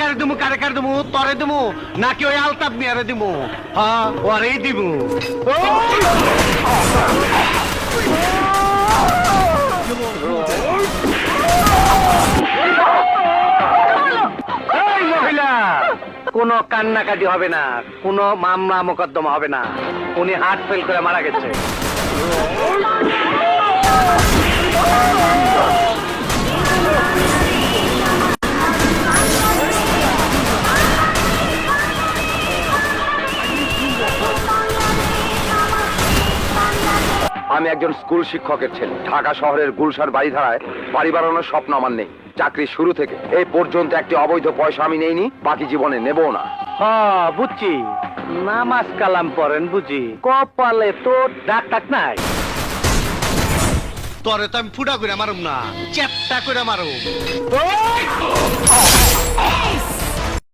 কারে দিমু তরে দিমু নাকি ওই আলতাপ মিয়ারে দিমু? হ্যাঁ ওরেই দিমু। এই মহিলা, কোনো কান্নাকাটি হবে না, কোনো মামলা মোকদ্দমা হবে না। উনি হার্ট ফেল করে মারা গেছে। আমি একজন স্কুল শিক্ষকের ছেলে। ঢাকা শহরের গুলশান বাড়িধারায় বাড়ি বাড়ানোর স্বপ্ন আমার নেই। চাকরির শুরু থেকে এই পর্যন্ত একটি অবৈধ পয়সা আমি নেইনি, বাকি জীবনে নেবও না। হ্যাঁ বুঝছি, নামাজ কালাম পড়েন বুঝি, কপালে তো ডাক টাক নাই। তরে তো আমি ফুটা করে মারুম না, চ্যাপটা করে মারুম।